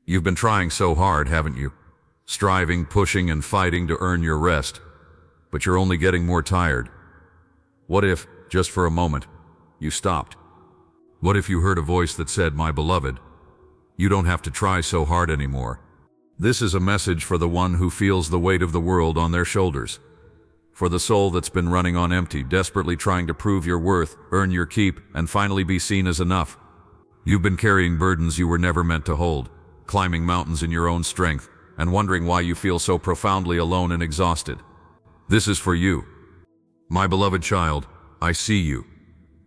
You've been trying so hard, haven't you? Striving, pushing, and fighting to earn your rest. But you're only getting more tired. What if, just for a moment, you stopped? What if you heard a voice that said, "My beloved, you don't have to try so hard anymore"? This is a message for the one who feels the weight of the world on their shoulders. For the soul that's been running on empty, desperately trying to prove your worth, earn your keep, and finally be seen as enough. You've been carrying burdens you were never meant to hold, climbing mountains in your own strength, and wondering why you feel so profoundly alone and exhausted. This is for you. My beloved child, I see you.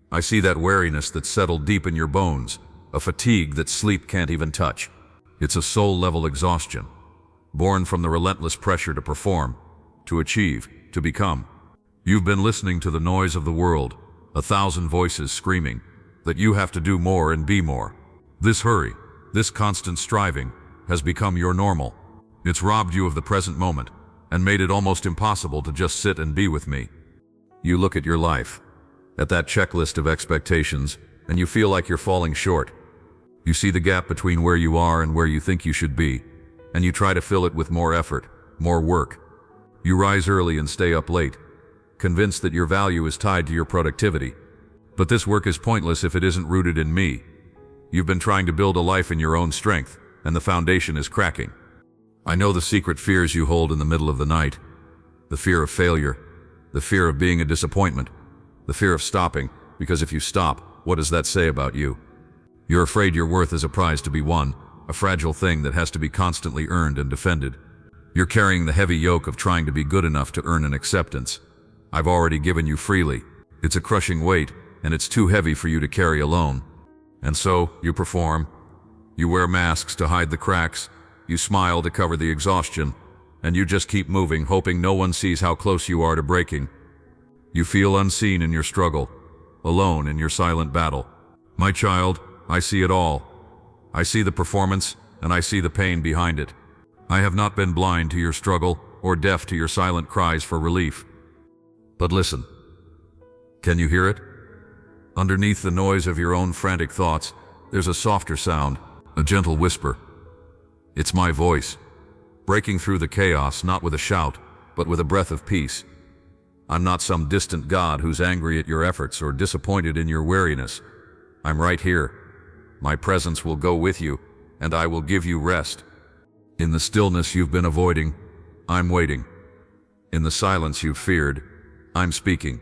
I see that weariness that's settled deep in your bones, a fatigue that sleep can't even touch. It's a soul-level exhaustion, born from the relentless pressure to perform, to achieve, to become. You've been listening to the noise of the world, 1,000 voices screaming that you have to do more and be more. This hurry, this constant striving, has become your normal. It's robbed you of the present moment and made it almost impossible to just sit and be with me. You look at your life, at that checklist of expectations, and you feel like you're falling short. You see the gap between where you are and where you think you should be, and you try to fill it with more effort, more work. You rise early and stay up late, convinced that your value is tied to your productivity. But this work is pointless if it isn't rooted in me. You've been trying to build a life in your own strength, and the foundation is cracking. I know the secret fears you hold in the middle of the night. The fear of failure, the fear of being a disappointment, the fear of stopping, because if you stop, what does that say about you? You're afraid your worth is a prize to be won, a fragile thing that has to be constantly earned and defended. You're carrying the heavy yoke of trying to be good enough to earn an acceptance. I've already given you freely. It's a crushing weight, and it's too heavy for you to carry alone. And so, you perform. You wear masks to hide the cracks. You smile to cover the exhaustion. And you just keep moving, hoping no one sees how close you are to breaking. You feel unseen in your struggle, alone in your silent battle. My child, I see it all. I see the performance, and I see the pain behind it. I have not been blind to your struggle or deaf to your silent cries for relief. But listen. Can you hear it? Underneath the noise of your own frantic thoughts, there's a softer sound, a gentle whisper. It's my voice, breaking through the chaos not with a shout, but with a breath of peace. I'm not some distant God who's angry at your efforts or disappointed in your weariness. I'm right here. My presence will go with you, and I will give you rest. In the stillness you've been avoiding, I'm waiting. In the silence you've feared, I'm speaking.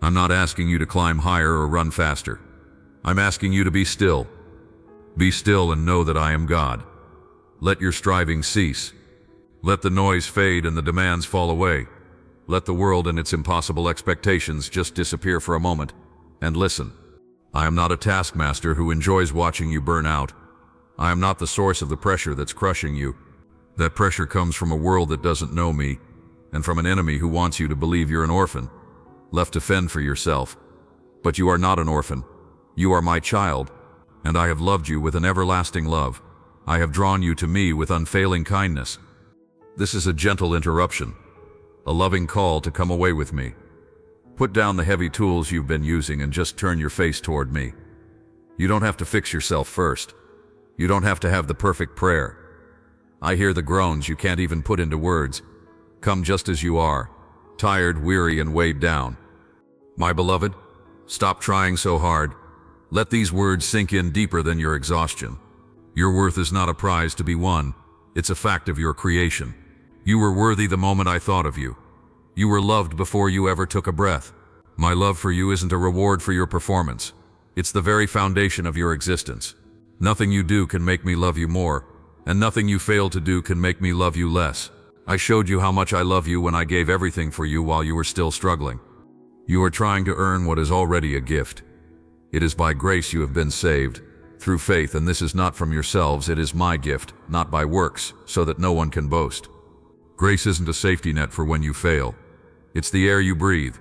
I'm not asking you to climb higher or run faster. I'm asking you to be still. Be still and know that I am God. Let your striving cease. Let the noise fade and the demands fall away. Let the world and its impossible expectations just disappear for a moment, and listen. I am not a taskmaster who enjoys watching you burn out. I am not the source of the pressure that's crushing you. That pressure comes from a world that doesn't know me, and from an enemy who wants you to believe you're an orphan, left to fend for yourself. But you are not an orphan. You are my child, and I have loved you with an everlasting love. I have drawn you to me with unfailing kindness. This is a gentle interruption, a loving call to come away with me. Put down the heavy tools you've been using and just turn your face toward me. You don't have to fix yourself first. You don't have to have the perfect prayer. I hear the groans you can't even put into words. Come just as you are, tired, weary, and weighed down. My beloved, stop trying so hard. Let these words sink in deeper than your exhaustion. Your worth is not a prize to be won. It's a fact of your creation. You were worthy the moment I thought of you. You were loved before you ever took a breath. My love for you isn't a reward for your performance. It's the very foundation of your existence. Nothing you do can make me love you more, and nothing you fail to do can make me love you less. I showed you how much I love you when I gave everything for you while you were still struggling. You are trying to earn what is already a gift. It is by grace you have been saved, through faith, and this is not from yourselves, it is my gift, not by works, so that no one can boast. Grace isn't a safety net for when you fail. It's the air you breathe.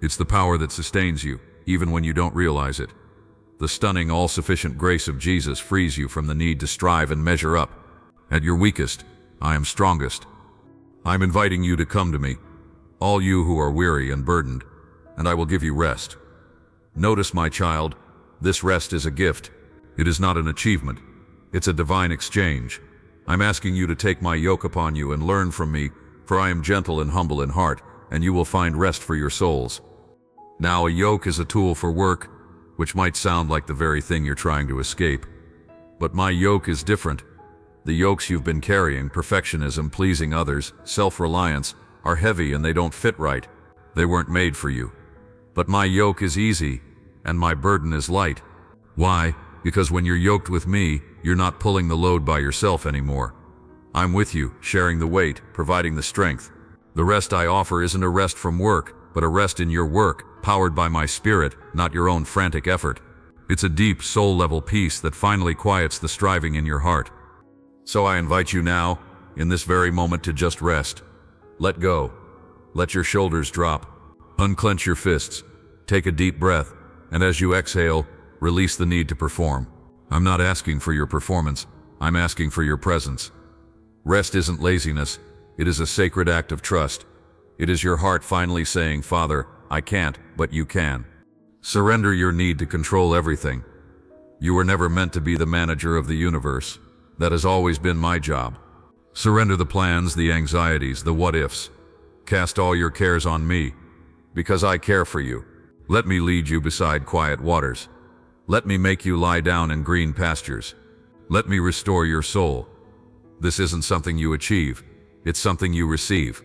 It's the power that sustains you, even when you don't realize it. The stunning, all-sufficient grace of Jesus frees you from the need to strive and measure up. At your weakest, I am strongest. I'm inviting you to come to me, all you who are weary and burdened, and I will give you rest. Notice, my child, this rest is a gift. It is not an achievement. It's a divine exchange. I'm asking you to take my yoke upon you and learn from me, for I am gentle and humble in heart, and you will find rest for your souls. Now, a yoke is a tool for work, which might sound like the very thing you're trying to escape. But my yoke is different. The yokes you've been carrying, perfectionism, pleasing others, self-reliance, are heavy and they don't fit right. They weren't made for you. But my yoke is easy, and my burden is light. Why? Because when you're yoked with me, you're not pulling the load by yourself anymore. I'm with you, sharing the weight, providing the strength. The rest I offer isn't a rest from work, but a rest in your work, powered by my spirit, not your own frantic effort. It's a deep, soul-level peace that finally quiets the striving in your heart. So I invite you now, in this very moment, to just rest. Let go. Let your shoulders drop. Unclench your fists. Take a deep breath, and as you exhale, release the need to perform. I'm not asking for your performance. I'm asking for your presence. Rest isn't laziness. It is a sacred act of trust. It is your heart finally saying, "Father, I can't, but you can." Surrender your need to control everything. You were never meant to be the manager of the universe. That has always been my job. Surrender the plans, the anxieties, the what-ifs. Cast all your cares on me, because I care for you. Let me lead you beside quiet waters. Let me make you lie down in green pastures. Let me restore your soul. This isn't something you achieve. It's something you receive.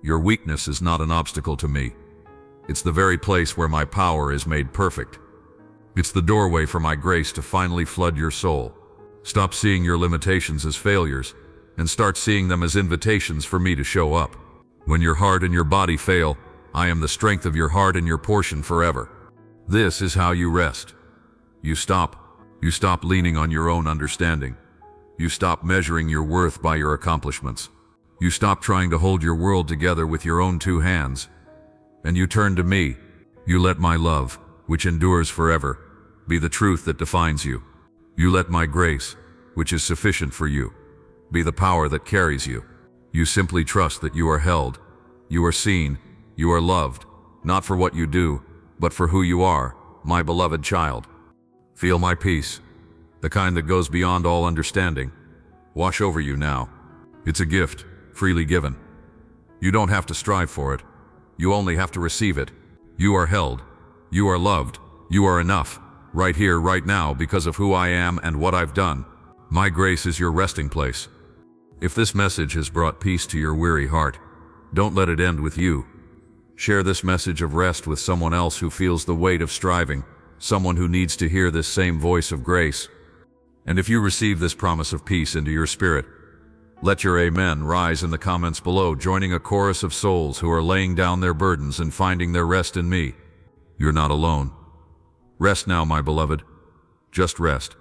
Your weakness is not an obstacle to me. It's the very place where my power is made perfect. It's the doorway for my grace to finally flood your soul. Stop seeing your limitations as failures, and start seeing them as invitations for me to show up. When your heart and your body fail, I am the strength of your heart and your portion forever. This is how you rest. You stop leaning on your own understanding. You stop measuring your worth by your accomplishments. You stop trying to hold your world together with your own two hands. And you turn to me. You let my love, which endures forever, be the truth that defines you. You let my grace, which is sufficient for you, be the power that carries you. You simply trust that you are held, you are seen, you are loved, not for what you do, but for who you are, my beloved child. Feel my peace, the kind that goes beyond all understanding, wash over you now. It's a gift, freely given. You don't have to strive for it. You only have to receive it. You are held. You are loved. You are enough. Right here, right now, because of who I am and what I've done. My grace is your resting place. If this message has brought peace to your weary heart, don't let it end with you. Share this message of rest with someone else who feels the weight of striving, someone who needs to hear this same voice of grace. And if you receive this promise of peace into your spirit, let your amen rise in the comments below, joining a chorus of souls who are laying down their burdens and finding their rest in me. You're not alone. Rest now, my beloved. Just rest.